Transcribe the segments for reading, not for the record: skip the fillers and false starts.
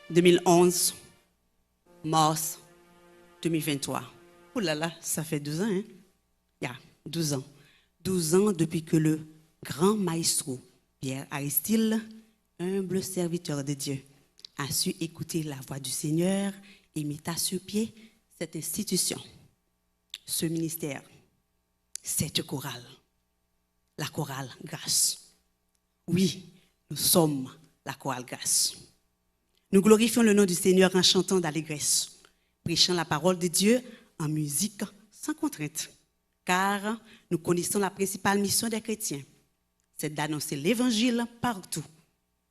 2011, mars 2023. Oh là là, ça fait 12 ans, hein? Yeah, 12 ans. 12 ans depuis que le grand maestro Pierre Aristide, humble serviteur de Dieu, a su écouter la voix du Seigneur et mettre sur pied cette institution, ce ministère, cette chorale, la chorale Grâce. Oui, nous sommes la chorale Grâce. Nous glorifions le nom du Seigneur en chantant d'allégresse, prêchant la parole de Dieu en musique sans contrainte, car nous connaissons la principale mission des chrétiens, c'est d'annoncer l'évangile partout,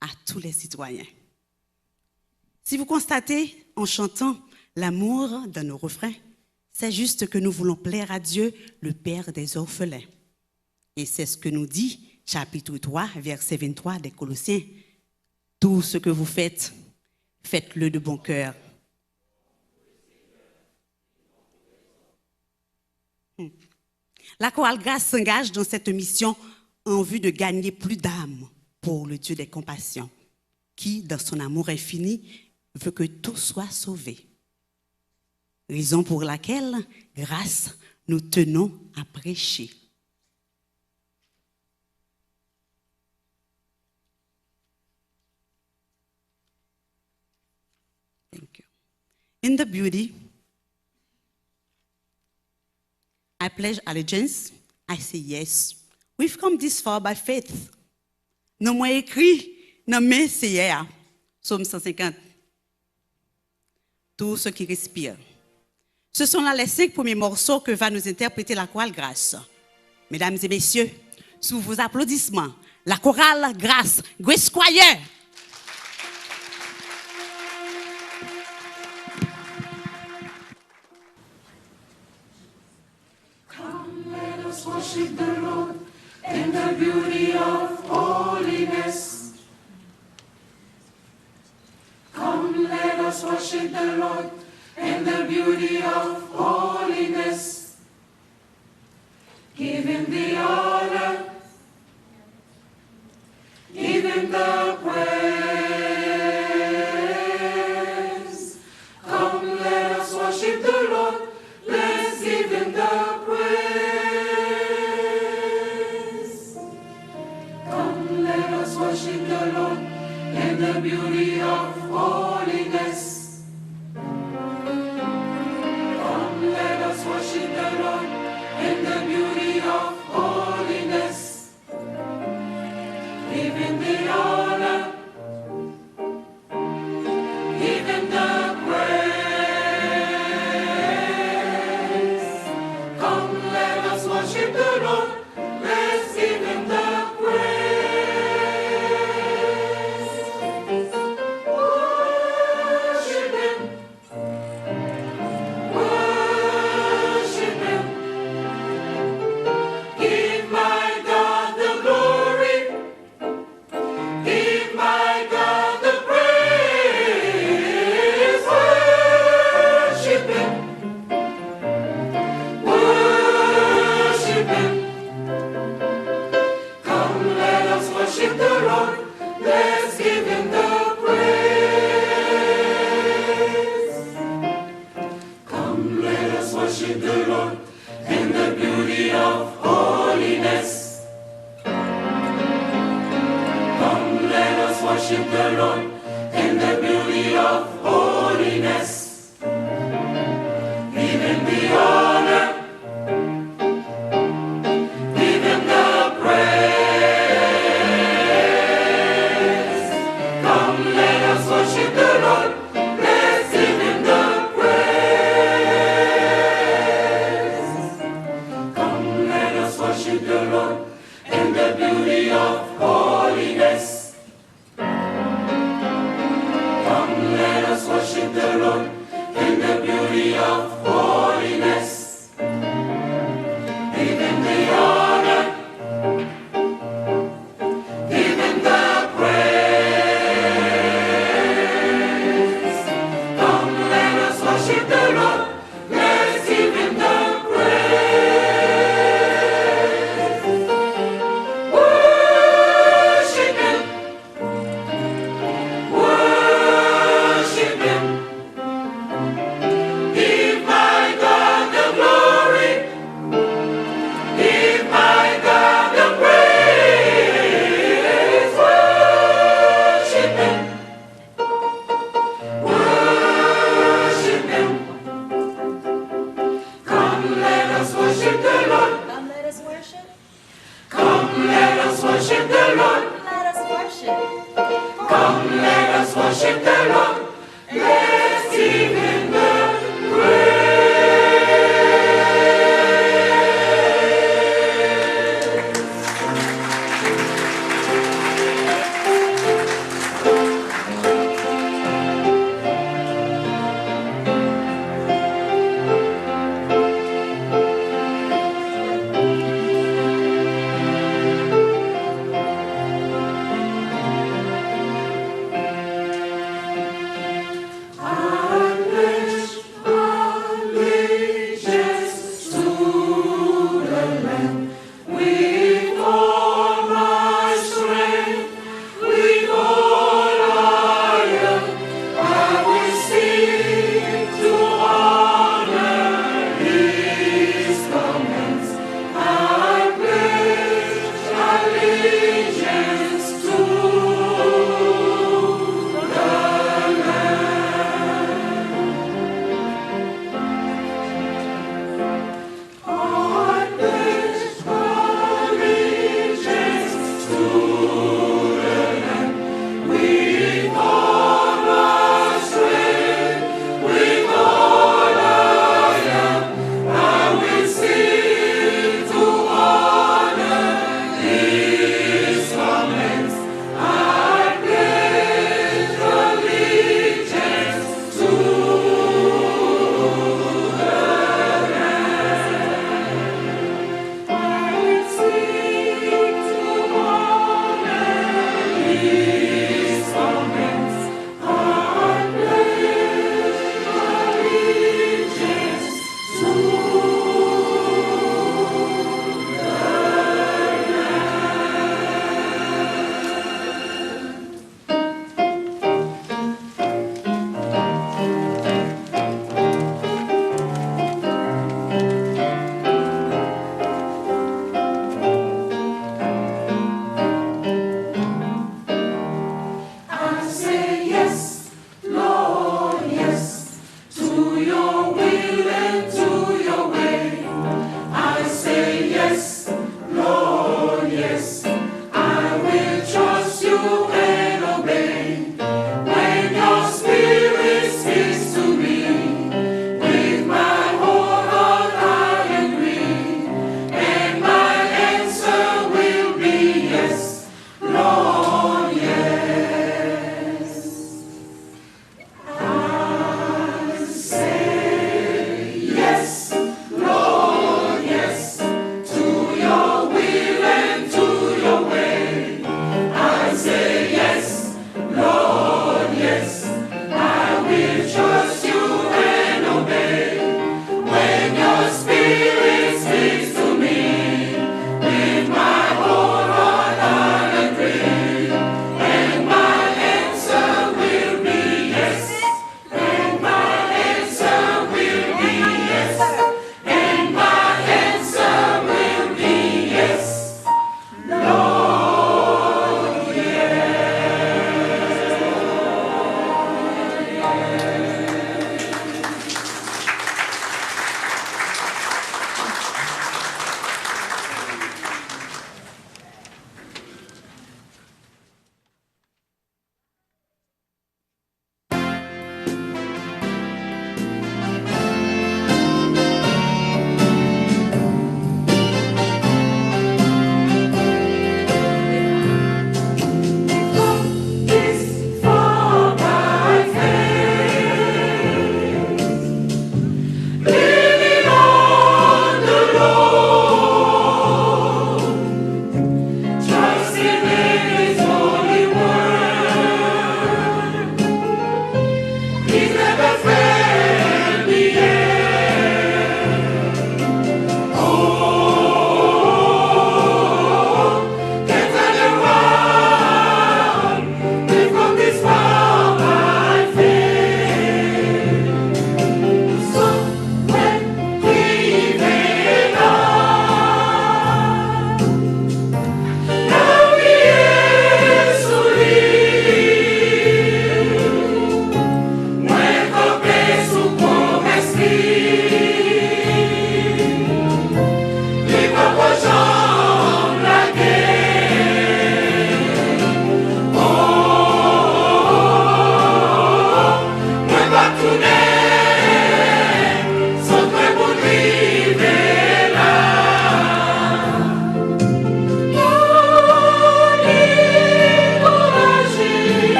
à tous les citoyens. Si vous constatez en chantant l'amour dans nos refrains, c'est juste que nous voulons plaire à Dieu, le Père des orphelins. Et c'est ce que nous dit chapitre 3, verset 23 des Colossiens. Tout ce que vous faites, faites-le de bon cœur. La chorale Grâce s'engage dans cette mission en vue de gagner plus d'âmes pour le Dieu des compassions, qui, dans son amour infini, veut que tout soit sauvé. Raison pour laquelle, grâce, nous tenons à prêcher. Thank you. In the beauty, I pledge allegiance, I say yes. We've come this far by faith. Nous m'avons écrit, non mais c'est hier, Psaume 150. Tout ce qui respire. Ce sont là les 5 premiers morceaux que va nous interpréter la chorale Grâce. Mesdames et messieurs, sous vos applaudissements, la chorale Grâce, Grace Choir. Come, let us worship the Lord in the beauty of holiness. Come, let us worship the Lord in the beauty of holiness. Give him the honor, give him the praise. Come, let us worship the Lord, let's give him the praise. Come, let us worship the Lord in the beauty of holiness. Come, let us worship the Lord in the beauty of holiness. Give him the honor, give him the praise. Come, let us worship the Lord, let's give him the praise. Worship him, worship him. Give my God the glory, give my God the praise. Worship him, worship him. Come, let us worship the Lord, let's give him the praise. Come, let us worship the Lord in the beauty of holiness. Come, let us worship the Lord in the beauty of holiness. Give him the honor, give him the praise. Come, let us worship the Lord, let's give him the praise. Come, let us worship the Lord in the beauty of holiness. Come, let us worship the Lord worship the Lord. Let's give him the praise.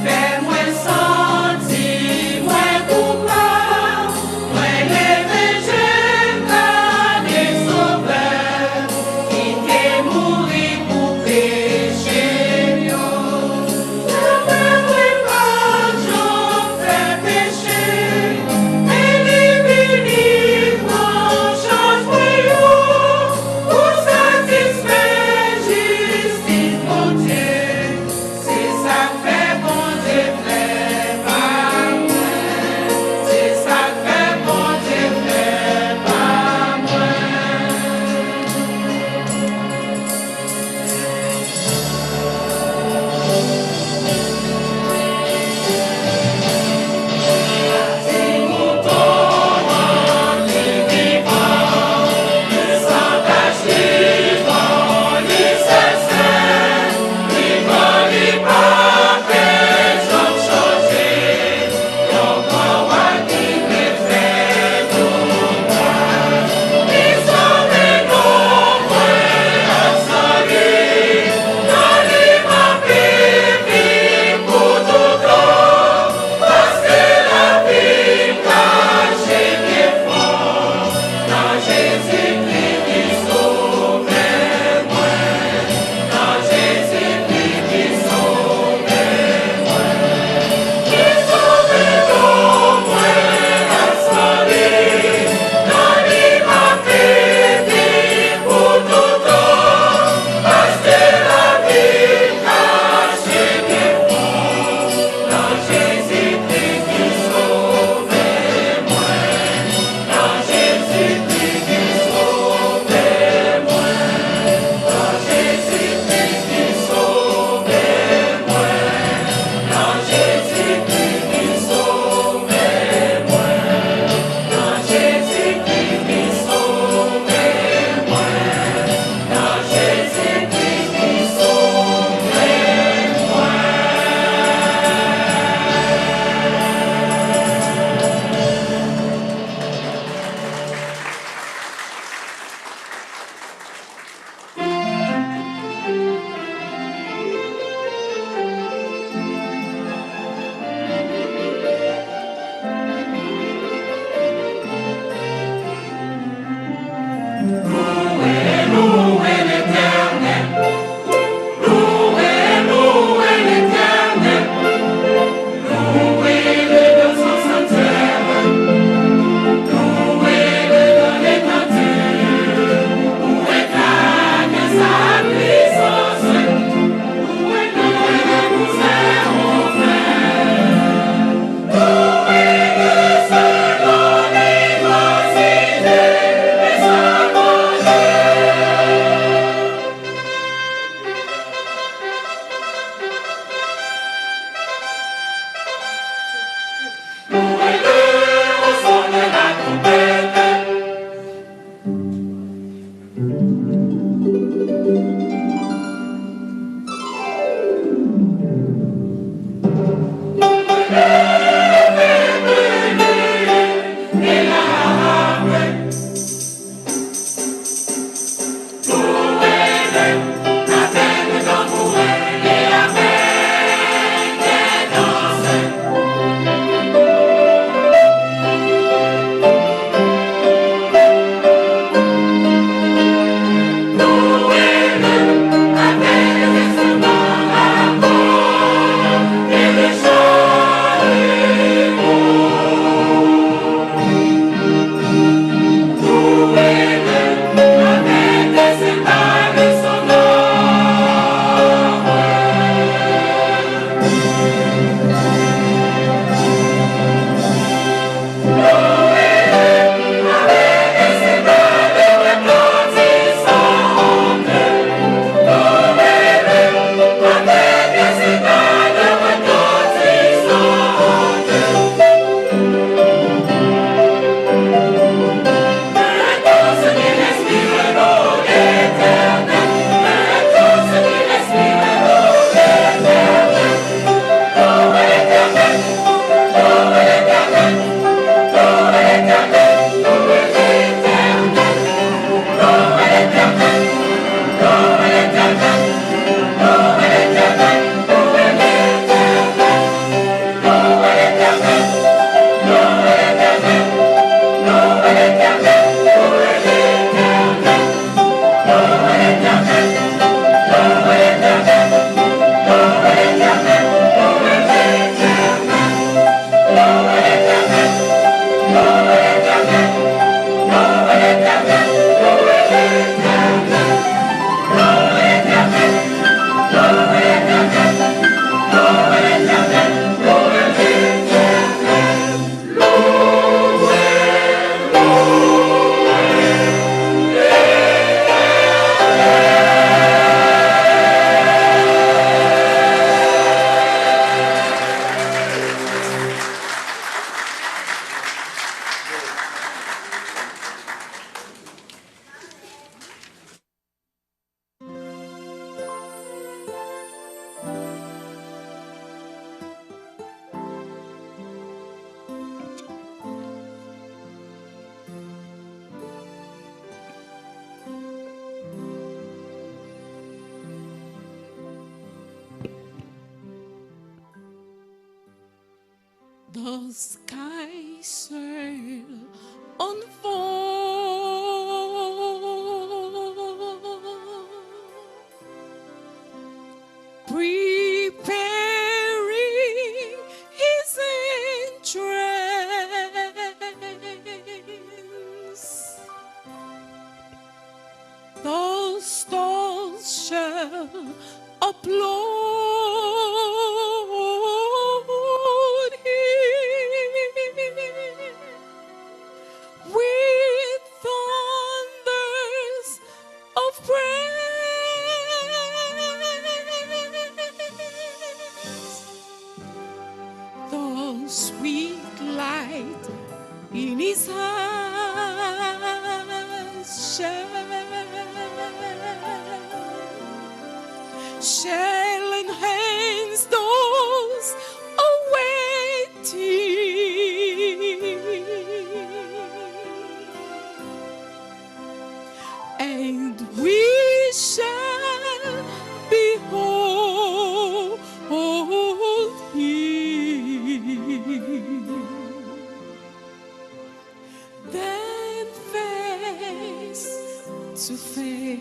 Fais-moi sentir, moi the sky shall unfold, preparing his entrance. Those stars shall applaud him with thunders of praise. The sweet light in his eyes shall enhance those awaiting, and we shall behold him then face to face.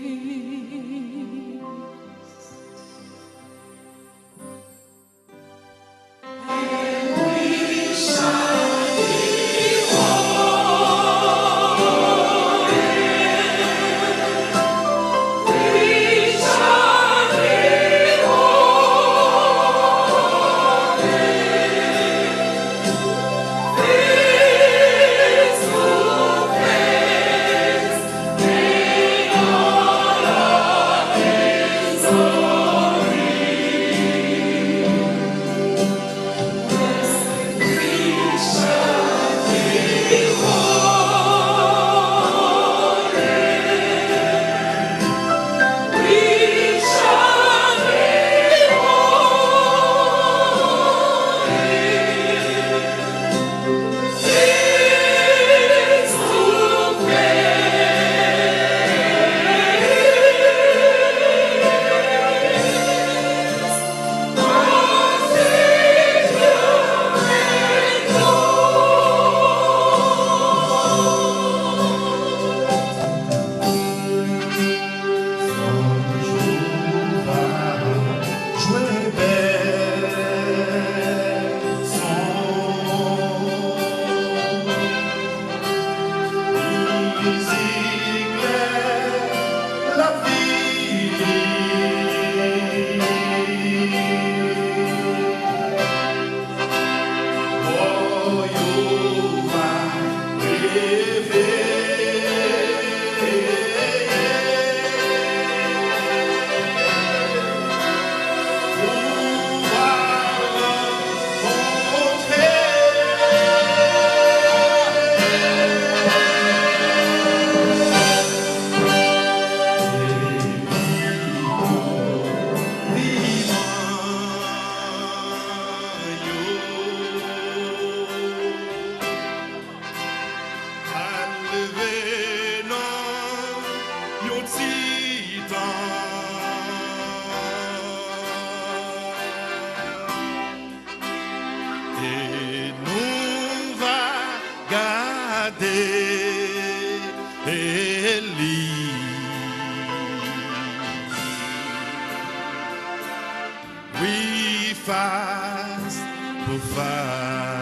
We fast for fire.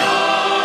All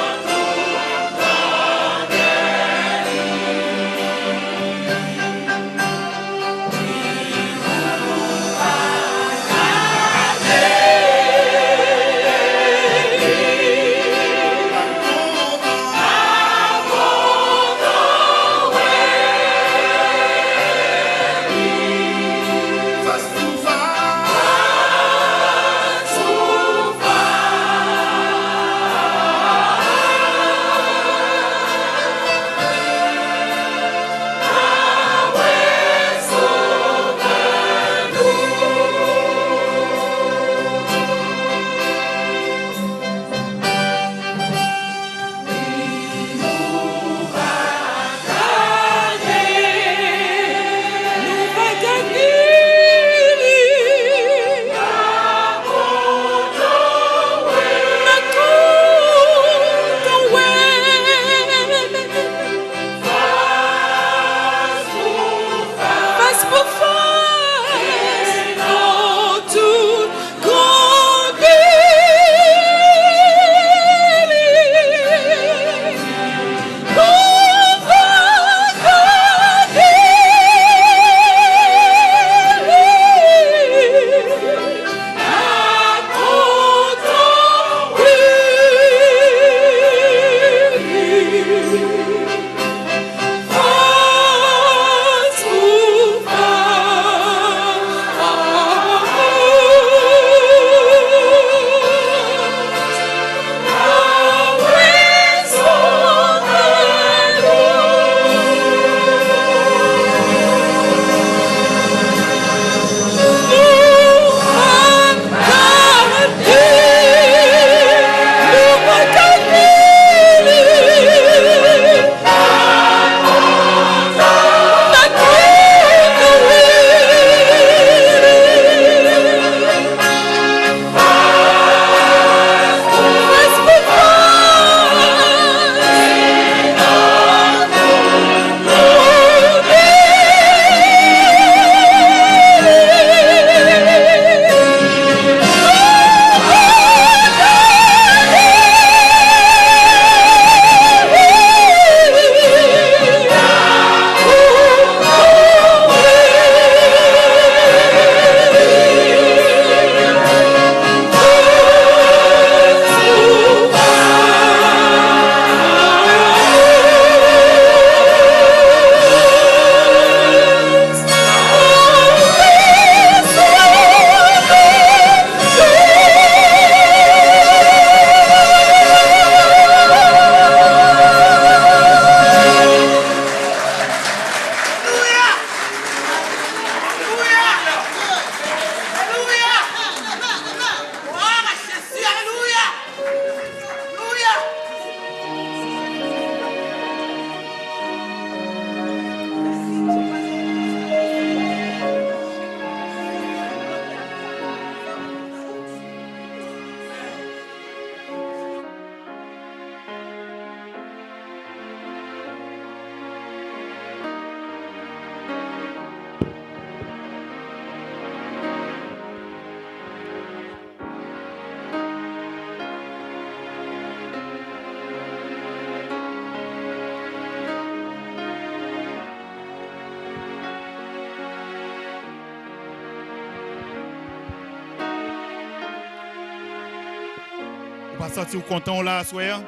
Vous pas senti content là à soir?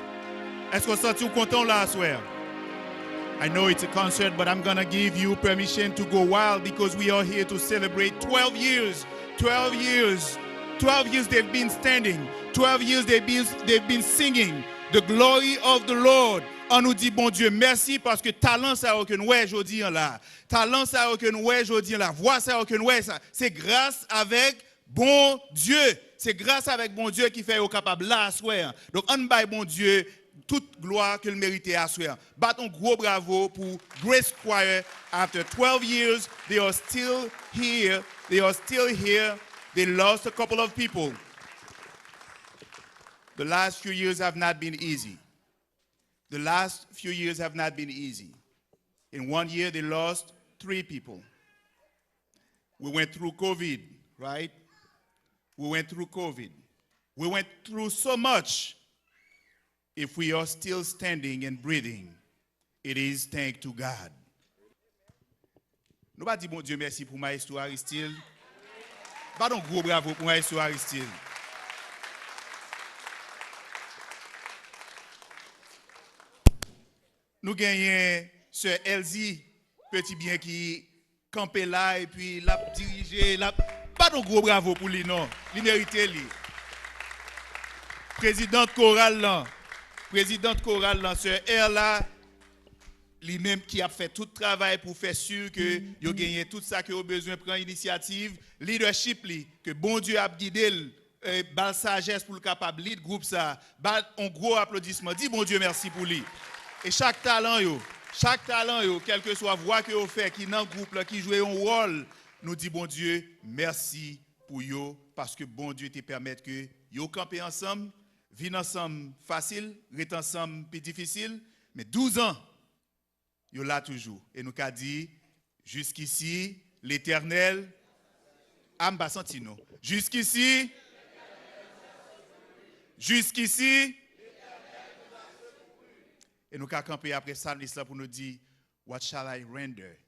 Est-ce que vous senti content là à soir? I know it's a concert, but I'm gonna give you permission to go wild because we are here to celebrate 12 years. 12 years. 12 years they've been standing. 12 years they've been singing the glory of the Lord. On nous dit, bon Dieu, merci parce que talent ça aucun ouais aujourd'hui là. Talent ça aucun ouais aujourd'hui là. Voix ça aucun ouais ça. C'est grâce avec bon Dieu. C'est grâce avec bon Dieu qui fait au capable là à soir. Donc on baille bon Dieu toute gloire qu'il méritait à soir. Battons gros bravo pour Grace Choir. After 12 years, they are still here. They are still here. They lost a couple of people. The last few years have not been easy. The last few years have not been easy. In 1 year, they lost 3 people. We went through COVID, right? We went through COVID. We went through so much. If we are still standing and breathing, it is thanks to God. Nous pas dit bon Dieu merci pour Maestro Aristide. Pas donc gros bravo pour Maestro Aristide. Nous gagnons Sœur Elsie, petit bien qui campait là et puis l'a dirigé. Pas de gros bravo pour lui, non. Il mérite lui. Présidente chorale là. Présidente chorale là, Sœur Erla, lui-même qui a fait tout le travail pour faire sûr que vous gagnez tout ça que vous avez besoin de prendre initiative. Leadership, que bon Dieu a guidé, bal sagesse pour le capable lead groupe ça. Un gros applaudissement. Dis bon Dieu merci pour lui. Et chaque talent, quelle que soit la voix que vous faites, qui est dans le groupe, là, qui joue un rôle, nous dit bon Dieu, merci pour vous, parce que bon Dieu te permet que vous campez ensemble, vivre ensemble facile, rester ensemble plus difficile, mais 12 ans, vous là toujours. Et nous avons dit, jusqu'ici, l'Éternel, Amba Santino, jusqu'ici, et nous avons campé après ça pour nous dire, what shall I render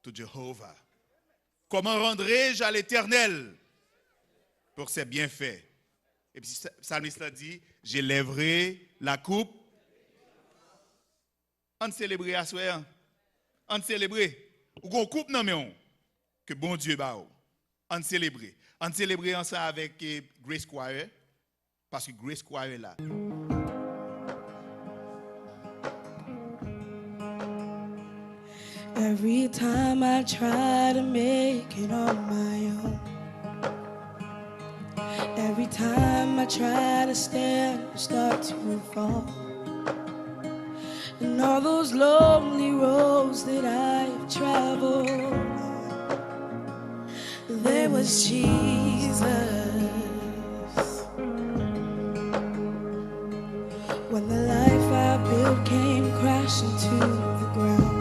to Jehovah? Comment rendrai-je à l'Éternel pour ses bienfaits? Et puis Psalmiste dit, j'élèverai la coupe. On célébrer à soir. On célébrer. Ou qu'on coupe non mais on que bon Dieu ba ou. On célébrer. On célébrer ensemble avec Grace Choir parce que Grace Choir est là. Every time I try to make it on my own, every time I try to stand, I start to fall. And all those lonely roads that I've traveled, there was Jesus. When the life I built came crashing to the ground,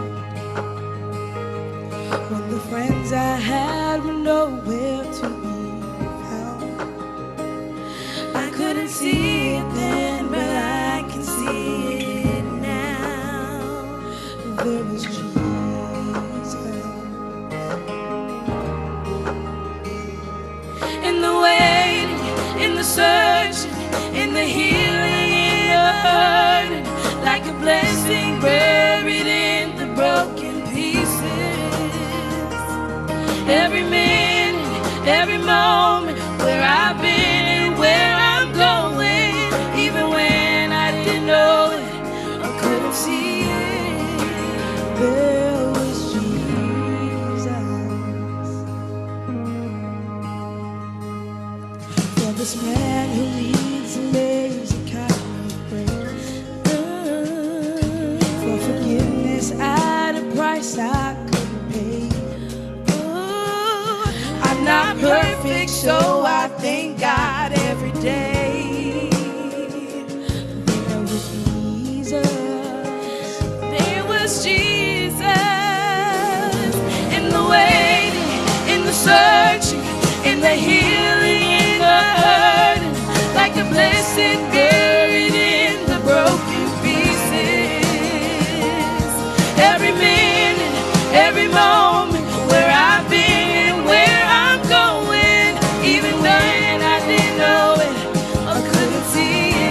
when the friends I had were nowhere to be found, I couldn't see it then, but I can see it now. There was Jesus. In the waiting, in the searching, in the healing, in the hurting, like a blessing buried in the broken pieces. Every minute, every moment, where I've been and where I'm going, even when I didn't know it, I couldn't see it, there was Jesus. For this man who needs amazing kind of grace, for forgiveness at a price I couldn't pay. I'm not perfect, so I thank God every day. There was Jesus. There was Jesus. In the waiting, in the searching, in the healing, in the hurting, like a blessing buried in the broken pieces. Every minute, every moment, where I've been, where I'm going, even when I didn't know it, I couldn't see it.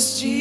was Jesus.